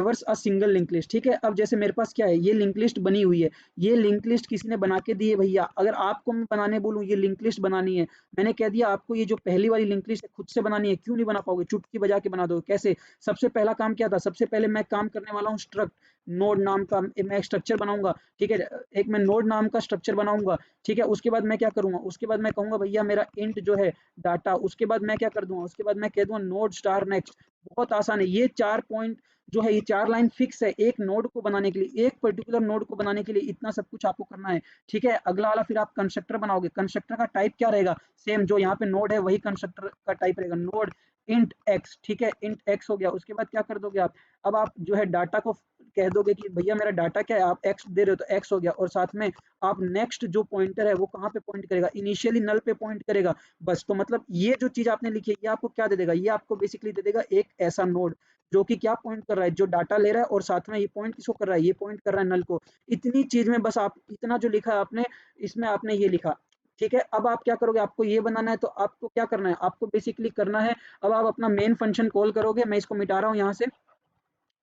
ट्रेवर्स a single link list. ठीक है, अब जैसे मेरे पास क्या है, ये लिंक लिस्ट बनी हुई है, ये लिंक लिस्ट किसी ने बना के दी है भैया। अगर आपको मैं बनाने बोलूँ ये लिंक लिस्ट बनानी है, मैंने कह दिया आपको ये जो पहली वाली लिंक लिस्ट है खुद से बनानी है, क्यों नहीं बना पाओगे, चुटकी बजा के बना दो। कैसे? सबसे पहला काम क्या था, सबसे पहले मैं काम करने वाला हूँ स्ट्रक्ट नोड नाम का, मैं स्ट्रक्चर बनाऊंगा। ठीक है, एक मैं नोड नाम का स्ट्रक्चर बनाऊंगा। ठीक है, उसके बाद मैं क्या करूंगा, उसके बाद मैं कहूंगा भैया मेरा इंट जो है डाटा, उसके बाद मैं क्या कर दूंगा, उसके बाद मैं कह दूंगा नोड स्टार नेक्स्ट। बहुत आसान है, ये 4 पॉइंट जो है, ये 4 लाइन फिक्स है एक नोड को बनाने के लिए, एक पर्टिकुलर नोड को बनाने के लिए इतना सब कुछ आपको करना है। ठीक है, अगला वाला फिर आप कंस्ट्रक्टर बनाओगे, कंस्ट्रक्टर का टाइप क्या रहेगा, सेम जो यहाँ पे नोड है वही कंस्ट्रक्टर का टाइप रहेगा, नोड इंट एक्स। ठीक है, इंट एक्स हो गया, उसके बाद क्या कर दोगे आप, अब आप जो है डाटा को कह दोगे कि भैया मेरा डाटा क्या है, आप एक्स दे रहे हो तो एक्स हो गया, और साथ में आप नेक्स्ट जो पॉइंटर है वो कहाँ पे पॉइंट करेगा, इनिशियली नल पे पॉइंट करेगा। बस, तो मतलब ये जो चीज आपने लिखी है ये आपको क्या दे देगा, ये आपको बेसिकली दे देगा एक ऐसा नोड जो कि क्या पॉइंट कर रहा है, जो डाटा ले रहा है, और साथ में ये पॉइंट किसको कर रहा है, ये पॉइंट कर रहा है नल को। इतनी चीज में बस आप इतना जो लिखा है आपने, इसमें आपने ये लिखा। ठीक है, अब आप क्या करोगे, आपको ये बनाना है तो आपको क्या करना है, आपको बेसिकली करना है, अब आप अपना मेन फंक्शन कॉल करोगे, मैं इसको मिटा रहा हूँ यहाँ से।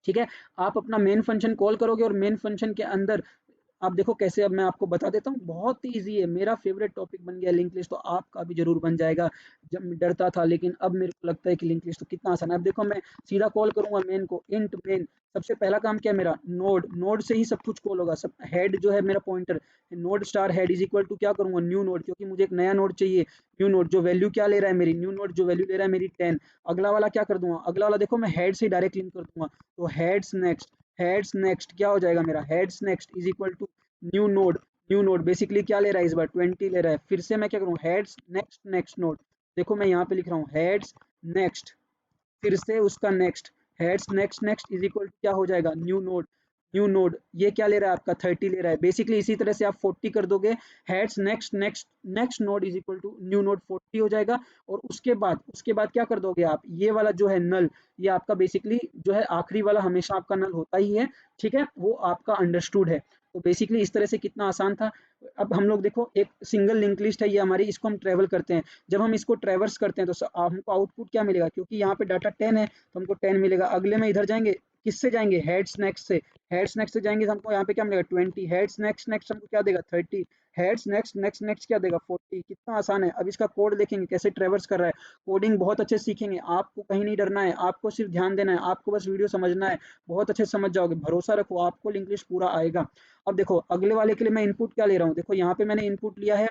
ठीक है, आप अपना मेन फंक्शन कॉल करोगे, और मेन फंक्शन के अंदर आप देखो कैसे, अब मैं आपको बता देता हूँ, बहुत ही ईजी है, मेरा फेवरेट टॉपिक बन गया लिंक लिस्ट, तो आपका भी जरूर बन जाएगा। जब मैं डरता था, लेकिन अब मेरे को लगता है कि लिंक लिस्ट तो कितना आसान है। अब देखो मैं सीधा कॉल करूंगा मेन को, इंट मेन। सबसे पहला काम क्या है मेरा, नोड, नोड से ही सब कुछ कॉल होगा, सब हेड जो है मेरा pointer, node star head is equal to क्या करूंगा, न्यू नोड, क्योंकि मुझे एक नया नोड चाहिए। न्यू नोड जो वैल्यू क्या ले रहा है मेरी, न्यू नोड जो वैल्यू ले रहा है मेरी 10। अगला वाला क्या कर दूंगा, अगला वाला देखो मैं हेड से डायरेक्ट लिंक कर दूंगा, तो हेड्स नेक्स्ट, हेड्स नेक्स्ट क्या हो जाएगा मेरा, heads next is equal to new node. New node basically क्या ले रहा है इस बार, 20 ले रहा है। फिर से मैं क्या करूँ, हेड्स नेक्स्ट नेक्स्ट नोड, देखो मैं यहाँ पे लिख रहा हूँ हेड्स नेक्स्ट, फिर से उसका next, heads next next is equal to क्या हो जाएगा, न्यू नोड। न्यू नोड ये क्या ले रहा है आपका, 30 ले रहा है। बेसिकली इसी तरह से आप 40 कर दोगे, heads next next next node is equal to new node 40 हो जाएगा। और उसके बाद क्या कर दोगे आप, ये वाला जो है नल, ये आपका बेसिकली जो है आखिरी वाला हमेशा आपका नल होता ही है। ठीक है, वो आपका अंडरस्टूड है। तो बेसिकली इस तरह से कितना आसान था। अब हम लोग देखो, एक सिंगल लिंक लिस्ट है ये हमारी, इसको हम ट्रेवल करते हैं। जब हम इसको ट्रेवर्स करते हैं तो हमको आउटपुट क्या मिलेगा, क्योंकि यहाँ पे डाटा 10 है तो हमको 10 मिलेगा। अगले में इधर जाएंगे, किससे जाएंगे, हेड्स नेक्स्ट से, हेड्स नेक्स्ट से जाएंगे तो हमको यहाँ पे क्या मिलेगा 20, हेड्स नेक्स्ट नेक्स्ट हमको क्या देगा 30, हेड्स नेक्स्ट नेक्स्ट नेक्स्ट क्या देगा 40। कितना आसान है। अब इसका कोड देखेंगे कैसे ट्रेवर्स कर रहा है, कोडिंग बहुत अच्छे से सीखेंगे, आपको कहीं नहीं डरना है, आपको सिर्फ ध्यान देना है, आपको बस वीडियो समझना है, बहुत अच्छे से समझ जाओगे, भरोसा रखो, आपको लिंक लिस्ट पूरा आएगा। अब देखो अगले वाले के लिए मैं इनपुट क्या ले रहा हूँ, देखो यहाँ पे मैंने इनपुट लिया है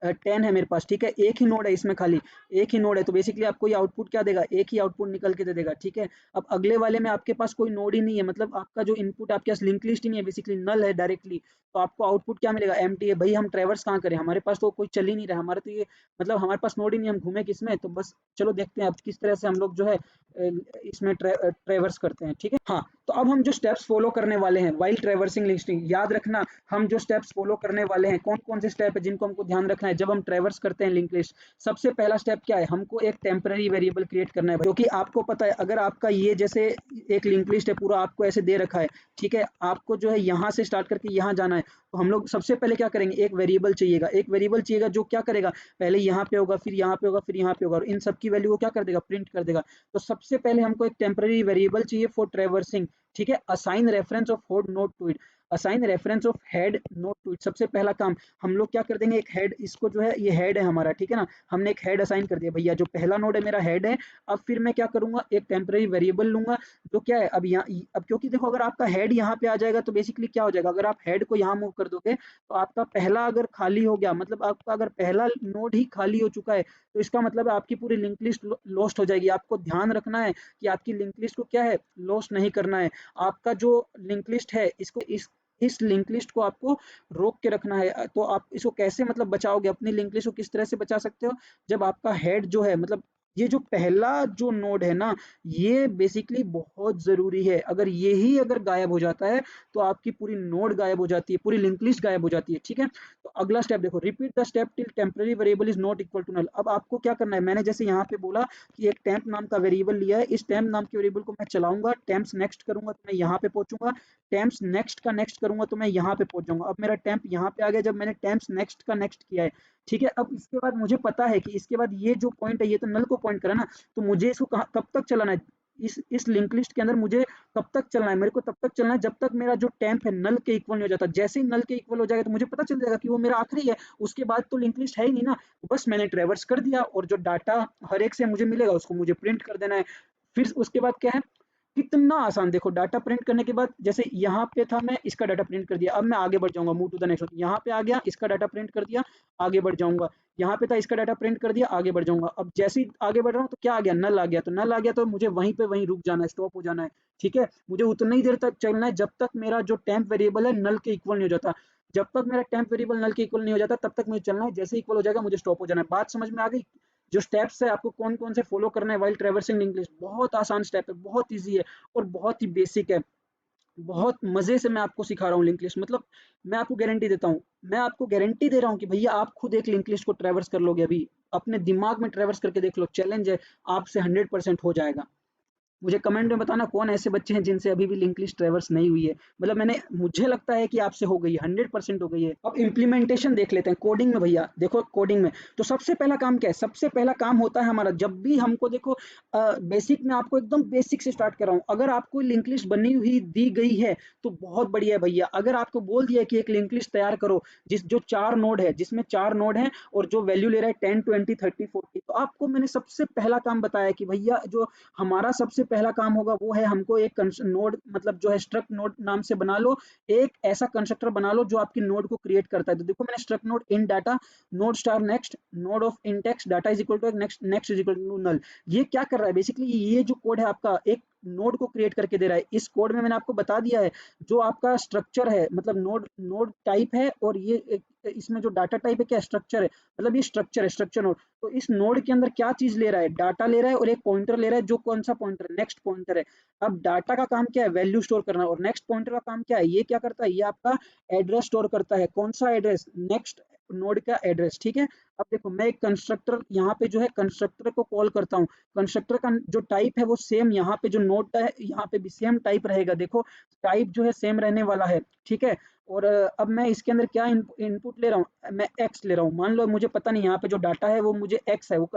10 है मेरे पास। ठीक है, एक ही नोड है इसमें, खाली एक ही नोड है, तो बेसिकली आपको ये आउटपुट क्या देगा, एक ही आउटपुट निकल के दे देगा। ठीक है, अब अगले वाले में आपके पास कोई नोड ही नहीं है, मतलब आपका जो इनपुट आपके पास लिंक लिस्ट ही नहीं है, बेसिकली नल है डायरेक्टली, तो आपको आउटपुट क्या मिलेगा, एम्प्टी है। भाई हम ट्रेवर्स कहाँ करें, हमारे पास तो कोई चल ही नहीं रहा, हमारे तो ये मतलब हमारे पास नोड ही नहीं, हम घूमे किसमें। तो बस चलो देखते हैं अब किस तरह से हम लोग जो है इसमें ट्रेवर्स करते हैं। ठीक है, हाँ, तो अब हम जो स्टेप्स फॉलो करने वाले हैं वाइल ट्रेवर्सिंग लिस्टिंग, याद रखना हम जो स्टेप्स फॉलो करने वाले हैं, कौन कौन से स्टेप है जिनको हमको ध्यान रखना है जब हम ट्रेवर्स करते हैं लिंक लिस्ट। सबसे पहला स्टेप क्या है, हमको एक टेम्पररी वेरिएबल क्रिएट करना है, क्योंकि आपको पता है अगर आपका ये जैसे एक लिंक लिस्ट है पूरा आपको ऐसे दे रखा है। ठीक है, आपको जो है यहाँ से स्टार्ट करके यहाँ जाना है, तो हम लोग सबसे पहले क्या करेंगे, एक वेरिएबल चाहिएगा, एक वेरिएबल चाहिएगा जो क्या करेगा, पहले यहाँ पे होगा, फिर यहाँ पे होगा, फिर यहाँ पे होगा, और इन सब की वैल्यू को क्या कर देगा, प्रिंट कर देगा। तो सबसे पहले हमको एक टेम्पररी वेरिएबल चाहिए फॉर ट्रेवर्सिंग। ठीक है, assign reference of head node to it, assign reference of head node to it. सबसे पहला काम हम लोग क्या कर देंगे, एक हेड, इसको जो है ये हेड है हमारा, ठीक है ना, हमने एक हेड असाइन कर दिया भैया, जो पहला नोड है मेरा हेड है। अब फिर मैं क्या करूंगा, एक टेम्पररी वेरिएबल लूंगा जो क्या है, अब यहाँ, अब क्योंकि देखो अगर आपका हेड यहाँ पे आ जाएगा तो बेसिकली क्या हो जाएगा, अगर आप हेड को यहाँ मूव कर दोगे तो आपका पहला अगर खाली हो गया, मतलब आपका अगर पहला नोड ही खाली हो चुका है, तो इसका मतलब है आपकी पूरी लिंक लिस्ट लॉस्ट हो जाएगी। आपको ध्यान रखना है कि आपकी लिंक लिस्ट को क्या है, लॉस्ट नहीं करना है। आपका जो लिंक लिस्ट है इसको इस लिंक लिस्ट को आपको रोक के रखना है। तो आप इसको कैसे मतलब बचाओगे, अपनी लिंक लिस्ट को किस तरह से बचा सकते हो, जब आपका हेड जो है, मतलब ये जो पहला जो नोड है ना, ये बेसिकली बहुत जरूरी है। अगर ये ही अगर गायब हो जाता है तो आपकी पूरी नोड गायब हो जाती है, पूरी लिंक लिस्ट गायब हो जाती है। ठीक है, तो अगला स्टेप देखो, repeat the step till temporary variable is not equal to null. अब आपको क्या करना है, मैंने जैसे यहाँ पे बोला कि एक टेम्प नाम का वेरिएबल लिया है, इस टेम्प नाम के वेरिएबल को मैं चलाऊंगा, टेम्प्स नेक्स्ट करूंगा तो मैं यहाँ पे पहुंचूंगा, टेम्प्स नेक्स्ट का नेक्स्ट करूंगा तो मैं यहाँ पे पहुंच जाऊंगा। अब मेरा टेम्प यहाँ पे आ गया जब मैंने टेम्प्स नेक्स्ट का नेक्स्ट किया है। ठीक है, अब इसके बाद मुझे पता है कि इसके बाद ये जो पॉइंट है ये तो नल को पॉइंट करा ना, तो मुझे इसको कब तक चलाना है, इस लिंक लिस्ट के अंदर मुझे कब तक चलना है, मेरे को तब तक चलना है जब तक मेरा जो टेम्प है नल के इक्वल नहीं हो जाता। जैसे ही नल के इक्वल हो जाएगा तो मुझे पता चल जाएगा कि वो मेरा आखिरी है, उसके बाद तो लिंक लिस्ट है ही नहीं ना। बस मैंने ट्रेवर्स कर दिया और जो डाटा हर एक से मुझे मिलेगा उसको मुझे प्रिंट कर देना है। फिर उसके बाद क्या है, कितना आसान। देखो डाटा प्रिंट करने के बाद जैसे यहाँ पे था, मैं इसका डाटा प्रिंट कर दिया, अब मैं आगे बढ़ जाऊंगा, मूव टू द नेक्स्ट। यहाँ पे आ गया, इसका डाटा प्रिंट कर दिया, आगे बढ़ जाऊंगा। यहाँ पे था, इसका डाटा प्रिंट कर दिया, आगे बढ़ जाऊंगा। अब जैसे ही आगे बढ़ रहा हूँ तो क्या आ गया, नल आ गया। तो नल आ गया तो मुझे वहीं पे वहीं रुक जाना है, स्टॉप हो जाना है। ठीक है, मुझे उतनी ही देर तक चलना है जब तक मेरा जो टेम्प वेरिएबल है नल के इक्वल नहीं हो जाता। जब तक मेरा टेम्प वेरिएबल नल के इक्वल नहीं हो जाता तब तक मुझे चलना है, जैसे इक्वल हो जाएगा मुझे स्टॉप हो जाना है। बात समझ में आ गई? जो स्टेप्स है आपको कौन कौन से फॉलो करना है वाइल ट्रेवर्सिंग लिंक लिस्ट, बहुत आसान स्टेप है, बहुत ईजी है और बहुत ही बेसिक है। बहुत मजे से मैं आपको सिखा रहा हूँ लिंक लिस्ट, मतलब मैं आपको गारंटी देता हूँ, मैं आपको गारंटी दे रहा हूँ कि भैया आप खुद एक लिंक लिस्ट को ट्रेवर्स कर लोगे। अभी अपने दिमाग में ट्रेवर्स करके देख लो, चैलेंज है, आपसे 100% हो जाएगा। मुझे कमेंट में बताना कौन ऐसे बच्चे हैं जिनसे अभी भी लिंक लिस्ट ट्रेवर्स नहीं हुई है। मतलब मैंने, मुझे लगता है कि आपसे हो गई है, 100% हो गई है। अब इम्प्लीमेंटेशन देख लेते हैं कोडिंग में। भैया देखो कोडिंग में तो सबसे पहला काम क्या है, सबसे पहला काम होता है हमारा, जब भी हमको देखो बेसिक में, आपको एकदम बेसिक से स्टार्ट कर रहा हूँ। अगर आपको लिंक लिस्ट बनी हुई दी गई है तो बहुत बढ़िया है भैया। अगर आपको बोल दिया है कि एक लिंक लिस्ट तैयार करो जिस जो 4 नोड है, जिसमें 4 नोड है और जो वैल्यू ले रहा है 10 20 30 40, तो आपको मैंने सबसे पहला काम बताया कि भैया जो हमारा सबसे पहला काम होगा वो है, हमको एक नोड, मतलब जो है स्ट्रक्ट नोड नाम से बना लो। एक ऐसा कंस्ट्रक्टर बना लो जो आपकी नोड को क्रिएट करता है। तो देखो मैंने struct node in data node star next node of index data is equal to next next is equal to null. ये क्या कर रहा है बेसिकली, ये जो कोड है आपका एक नोड को क्रिएट करके दे रहा है। इस कोड में मैंने आपको बता दिया है जो आपका स्ट्रक्चर है, मतलब नोड नोड टाइप है, और ये इसमें जो डाटा टाइप है क्या, स्ट्रक्चर है, मतलब ये स्ट्रक्चर है, स्ट्रक्चर नोड। तो इस नोड के अंदर क्या चीज ले रहा है, डाटा ले रहा है और एक पॉइंटर ले रहा है। जो कौन सा पॉइंटर है, नेक्स्ट पॉइंटर है। अब डाटा का काम क्या है, वैल्यू स्टोर करना, और नेक्स्ट पॉइंटर का काम क्या है, ये क्या करता है, ये आपका एड्रेस स्टोर करता है। कौन सा एड्रेस, नेक्स्ट नोड का एड्रेस। ठीक है, अब देखो मैं एक कंस्ट्रक्टर यहाँ पे जो है कंस्ट्रक्टर को कॉल करता हूँ। कंस्ट्रक्टर का जो टाइप है वो सेम, यहाँ पे जो नोड है यहाँ पे भी सेम टाइप रहेगा। देखो टाइप जो है सेम रहने वाला है। ठीक है, और अब मैं इसके अंदर क्या इनपुट ले रहा हूँ, मैं एक्स ले रहा हूँ। मान लो मुझे पता नहीं यहाँ पे जो डाटा है वो मुझे एक्स है, वो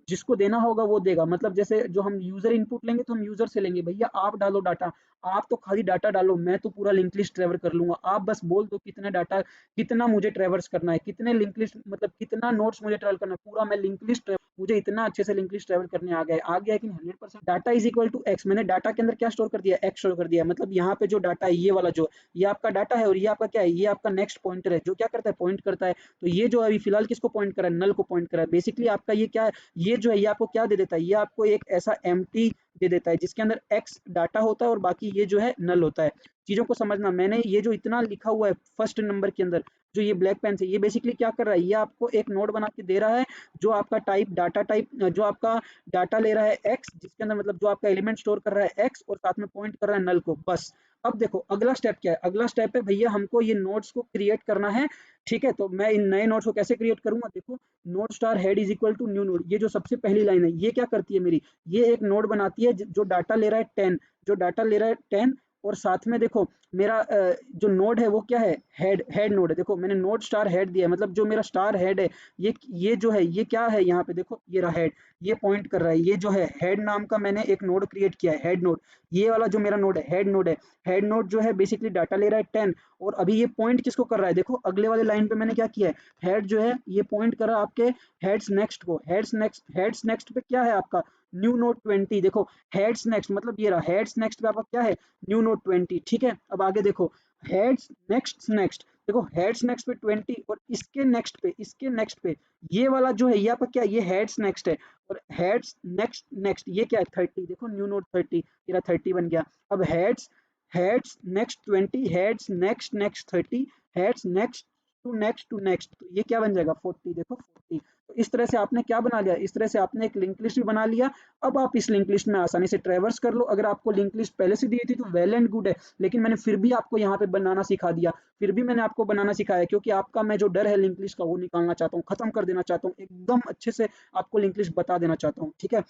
जिसको देना होगा वो देगा। मतलब जैसे जो हम यूजर इनपुट लेंगे तो हम यूजर से लेंगे, भैया आप डालो डाटा, आप तो खाली डाटा डालो, मैं तो पूरा लिंक लिस्ट ट्रेवर कर लूंगा। आप बस बोल दो कितना डाटा, कितना मुझे ट्रेवर्स करना है, कितने लिंक लिस्ट, मतलब कितना नोट्स मुझे ट्रेवल करना है, पूरा मैं लिंक लिस्ट, मुझे इतना अच्छे से लिंक लिस्ट ट्रेवल करने आ गया है कि 100%। Data is equal to x, मैंने डाटा के अंदर क्या स्टोर कर दिया, एक्स स्टोर कर दिया। मतलब यहाँ पे जो डाटा है ये वाला, जो ये आपका डाटा है और ये आपका क्या है, ये आपका नेक्स्ट पॉइंटर है जो क्या करता है, पॉइंट करता है। तो ये जो अभी फिलहाल किसको पॉइंट कर रहा है, नल को पॉइंट कर रहा है। बेसिकली आपका ये क्या है, ये जो है ये आपको क्या दे देता है, ये आपको एक ऐसा एम्प्टी दे देता है जिसके अंदर एक्स डाटा होता है और बाकी ये जो है नल होता है। चीजों को समझना, मैंने ये जो इतना लिखा हुआ है फर्स्ट नंबर के अंदर, जो ये ब्लैक पेन से, ये बेसिकली क्या कर रहा है, ये आपको एक नोड बना के दे रहा है जो आपका टाइप डाटा टाइप, जो आपका डाटा ले रहा है एक्स, जिसके अंदर मतलब जो आपका एलिमेंट स्टोर कर रहा है एक्स और साथ में पॉइंट कर रहा है नल को, बस। अब देखो अगला स्टेप क्या है, अगला स्टेप है भैया हमको ये नोड्स को क्रिएट करना है। ठीक है, तो मैं इन नए नोड्स को कैसे क्रिएट करूंगा, देखो node star head is equal to new node, ये जो सबसे पहली लाइन है ये क्या करती है मेरी, ये एक नोड बनाती है जो डाटा ले रहा है 10, जो डाटा ले रहा है 10, और साथ में देखो मेरा जो नोड है वो क्या है, हेड, हेड नोड है। देखो मैंने नोड स्टार हेड दिया है, मतलब जो मेरा स्टार हेड है, ये जो है ये क्या है, यहाँ पे देखो ये रहा हेड, ये पॉइंट कर रहा है, ये जो है हेड नाम का मैंने एक नोड क्रिएट किया है, हेड नोड। ये वाला जो मेरा नोड है हेड नोड है, हेड नोड जो है बेसिकली डाटा ले रहा है 10, और अभी ये पॉइंट किसको कर रहा है, देखो अगले वाले लाइन पे मैंने क्या किया है, हेड जो है ये पॉइंट कर रहा है आपके हेड्स नेक्स्ट को। हेड्स नेक्स्ट पे क्या है आपका, न्यू नोड 20। देखो हेड्स नेक्स्ट मतलब ये रहा, हेड्स नेक्स्ट पे आपका क्या है, न्यू नोड 20। ठीक है, अब आगे देखो हेड्स नेक्स्ट नेक्स्ट, देखो हेड्स नेक्स्ट पे 20 और इसके नेक्स्ट पे ये वाला जो है ये आपका क्या है, ये हेड्स नेक्स्ट है, और हेड्स नेक्स्ट नेक्स्ट ये क्या है 30। देखो न्यू नोड 30, तेरा 30 बन गया। अब heads heads next 20, heads next next 30, heads next to next, तो ये क्या बन जाएगा 40। देखो 40। तो इस तरह से आपने क्या बना लिया, इस तरह से आपने एक लिंक लिस्ट भी बना लिया। अब आप इस लिंक लिस्ट में आसानी से ट्रेवर्स कर लो। अगर आपको लिंक लिस्ट पहले से दी थी तो वेल एंड गुड है, लेकिन मैंने फिर भी आपको यहाँ पे बनाना सिखा दिया, फिर भी मैंने आपको बनाना सिखाया, क्योंकि आपका मैं जो डर है लिंक लिस्ट का वो निकालना चाहता हूँ, खत्म कर देना चाहता हूँ, एकदम अच्छे से आपको लिंक लिस्ट बता देना चाहता हूँ। ठीक है,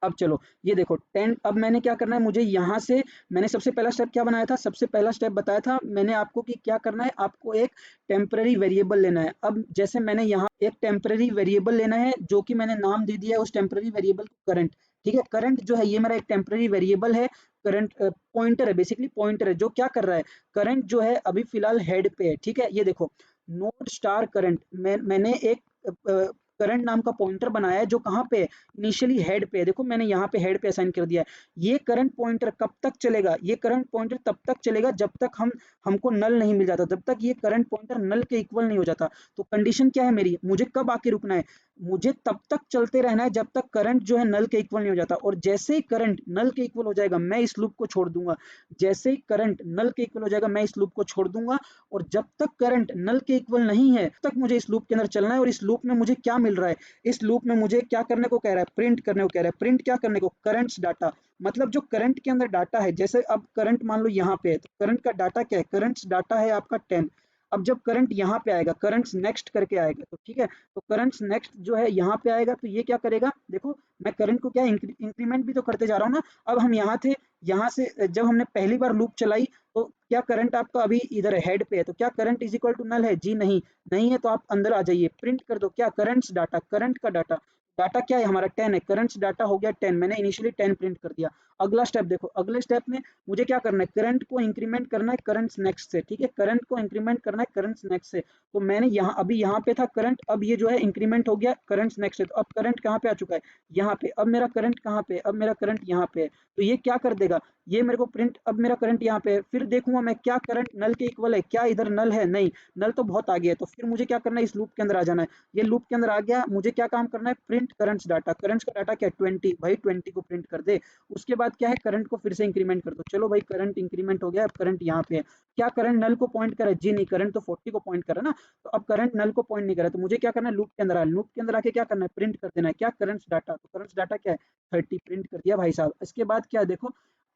अब चलो ये देखो 10, अब मैंने क्या करना है, मुझे यहाँ से मैंने सबसे पहला स्टेप क्या बनाया था, सबसे पहला स्टेप बताया था मैंने आपको कि क्या करना है, आपको एक टेम्पररी वेरिएबल लेना है। अब जैसे मैंने यहाँ एक टेम्पररी वेरिएबल लेना है जो कि मैंने नाम दे दिया है उस टेम्पररी वेरिएबल को करंट। ठीक है, करंट जो है ये मेरा एक टेम्पररी वेरिएबल है, करंट पॉइंटर है, बेसिकली पॉइंटर है जो क्या कर रहा है, करंट जो है अभी फिलहाल हेड पे है। ठीक है, ये देखो नोड स्टार करंट, मैंने एक करंट नाम का पॉइंटर बनाया है जो कहाँ पे है, इनिशियली हेड पे है। देखो मैंने यहाँ पे हेड पे असाइन कर दिया है। ये करंट पॉइंटर कब तक चलेगा, ये करंट पॉइंटर तब तक चलेगा जब तक हमको नल नहीं मिल जाता, जब तक ये करंट पॉइंटर नल के इक्वल नहीं हो जाता। तो कंडीशन क्या है मेरी, मुझे कब आके रुकना है, मुझे तब तक चलते रहना है जब तक करंट जो है नल के इक्वल नहीं हो जाता। और जैसे ही करंट नल के इक्वल हो जाएगा मैं इस लूप को छोड़ दूंगा, जैसे ही करंट नल के इक्वल हो जाएगा मैं इस लूप को छोड़ दूंगा। और जब तक करंट नल के इक्वल नहीं है तब तक मुझे इस लूप के अंदर चलना है। और इस लूप में मुझे क्या मिल रहा है, इस लूप में मुझे क्या करने को कह रहा है, प्रिंट करने को कह रहा है। प्रिंट क्या करने को, करंट्स डाटा, मतलब जो करंट के अंदर डाटा है। जैसे अब करंट मान लो यहाँ पे है तो करंट का डाटा क्या है, करंट्स डाटा है आपका 10। अब जब करंट यहाँ पे आएगा, करंट्स नेक्स्ट करके आएगा, तो ठीक है, तो करंट्स नेक्स्ट जो है यहाँ पे आएगा तो ये क्या करेगा, देखो मैं करंट को क्या इंक्रीमेंट भी तो करते जा रहा हूँ ना। अब हम यहाँ थे, यहाँ से जब हमने पहली बार लूप चलाई तो क्या करंट आपका अभी इधर हेड पे है, तो क्या current is equal to null है, जी नहीं, नहीं है। तो आप अंदर आ जाइए, प्रिंट कर दो क्या, करंट्स डाटा, करंट का डाटा, डाटा क्या है हमारा 10 है, करंट्स डाटा हो गया 10, मैंने इनिशियली 10 प्रिंट कर दिया। अगला स्टेप देखो, अगले स्टेप में मुझे क्या करना है, करंट को इंक्रीमेंट करना है करंट्स नेक्स्ट से। ठीक है, करंट को इंक्रीमेंट करना है करंट्स नेक्स्ट से। तो मैंने यहाँ अभी यहाँ पे था करंट, अब ये जो है इंक्रीमेंट हो गया करंट्स नेक्स्ट से। तो अब करंट कहाँ पे आ चुका है, यहाँ पे। अब मेरा करंट कहाँ पे, अब मेरा करंट यहाँ पे है। तो ये क्या कर देगा, ये मेरे को प्रिंट, अब मेरा करंट यहाँ पे है, फिर देखूंगा मैं क्या करंट नल के इक्वल है, क्या इधर नल है, नहीं, नल तो बहुत आगे है। तो फिर मुझे क्या करना है, इस लूप के अंदर आ जाना है। ये लूप के अंदर आ गया, मुझे क्या काम करना है, प्रिंट करंट्स डाटा। करंट्स का डाटा क्या है 20, भाई 20 को प्रिंट कर दे। उसके बाद क्या है, करंट को फिर से इंक्रीमेंट कर दो। चलो भाई करंट इंक्रीमेंट हो गया, अब करंट यहाँ पे है। क्या करंट नल को पॉइंट करे, जी नहीं, करंट तो 40 को पॉइंट करे ना। तो अब करंट नल को पॉइंट नहीं करे तो मुझे क्या करना है, लूप के अंदर आ, लूप के अंदर आके क्या करना है, प्रिंट कर देना है क्या, करंट्स डाटा। तो करंट्स डाटा क्या है 30, प्रिंट कर दिया भाई साहब। इसके बाद क्या है देखो,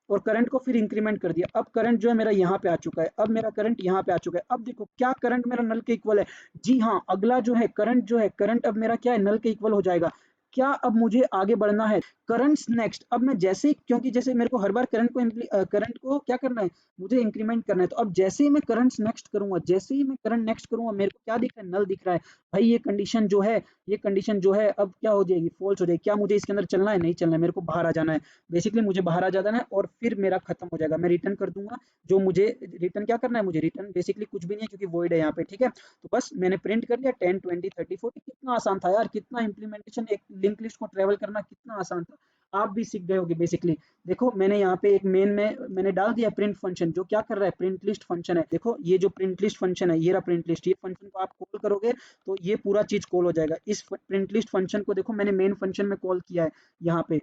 और करंट को फिर इंक्रीमेंट कर दिया। अब करंट जो है मेरा यहाँ पे आ चुका है, अब मेरा करंट यहाँ पे आ चुका है। अब देखो क्या करंट मेरा नल के इक्वल है, जी हाँ, अगला जो है करंट, जो है करंट अब मेरा क्या है, नल के इक्वल हो जाएगा। क्या अब मुझे आगे बढ़ना है, करंट्स नेक्स्ट। अब मैं जैसे ही, क्योंकि जैसे मेरे को हर बार करंट को क्या करना है, मुझे इंक्रीमेंट करना है। तो अब जैसे ही मैं करंट्स नेक्स्ट करूंगा, जैसे ही मैं करंट नेक्स्ट करूंगा, मेरे को क्या दिख रहा है, नल दिख रहा है। भाई ये कंडीशन जो है, ये कंडीशन जो है अब क्या हो जाएगी, फॉल्स हो जाएगी। क्या मुझे इसके अंदर चलना है, नहीं चलना है, मेरे को बाहर आ जाना है। बेसिकली मुझे बाहर आ जाना है और फिर मेरा खत्म हो जाएगा, मैं रिटर्न कर दूंगा। जो मुझे रिटर्न क्या करना है, मुझे रिटर्न बेसिकली कुछ भी नहीं है क्योंकि वॉइड है यहाँ पे। ठीक है, तो बस मैंने प्रिंट कर लिया 10, 20, 30, 40। कितना आसान था यार, कितना इंप्लीमेंटेशन, एक लिंक लिस्ट को ट्रेवल करना कितना आसान था। आप भी सीख गए होगे बेसिकली। देखो मैंने यहाँ पे एक मेन में मैंने डाल दिया प्रिंट फंक्शन, जो क्या कर रहा है, प्रिंट लिस्ट फंक्शन है। देखो ये जो प्रिंट लिस्ट फंक्शन है, ये रहा प्रिंट लिस्ट, ये फंक्शन को आप कॉल करोगे तो ये पूरा चीज कॉल हो जाएगा। इस प्रिंट लिस्ट फंक्शन को देखो मैंने मेन फंक्शन में कॉल किया है यहाँ पे,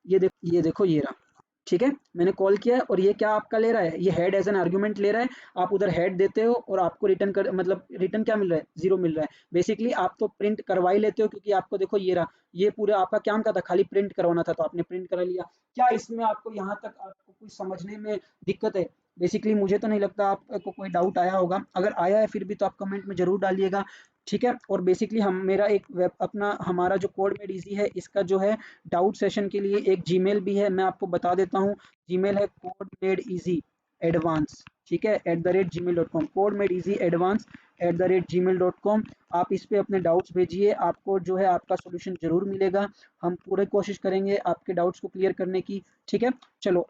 ये देखो ये रहा। ठीक है, मैंने कॉल किया है और ये क्या आपका ले रहा है, ये हेड एज एन आर्गुमेंट ले रहा है। आप उधर हेड देते हो और आपको रिटर्न कर, मतलब रिटर्न क्या मिल रहा है, जीरो मिल रहा है। बेसिकली आप तो प्रिंट करवा ही लेते हो क्योंकि आपको देखो ये रहा, ये पूरा आपका क्या था, खाली प्रिंट करवाना था तो आपने प्रिंट करा लिया। क्या इसमें आपको यहाँ तक आपको कुछ समझने में दिक्कत है, बेसिकली मुझे तो नहीं लगता आपको कोई डाउट आया होगा। अगर आया है फिर भी तो आप कमेंट में जरूर डालिएगा। ठीक है, और बेसिकली हम मेरा एक वेब अपना हमारा जो कोड मेड इजी है, इसका जो है डाउट सेशन के लिए एक जीमेल भी है, मैं आपको बता देता हूँ। जीमेल है कोड मेड इजी एडवांस, ठीक है, @gmail.com, code made easy advance @gmail.com। आप इस पे अपने डाउट्स भेजिए, आपको जो है आपका सोल्यूशन जरूर मिलेगा। हम पूरी कोशिश करेंगे आपके डाउट्स को क्लियर करने की। ठीक है, चलो।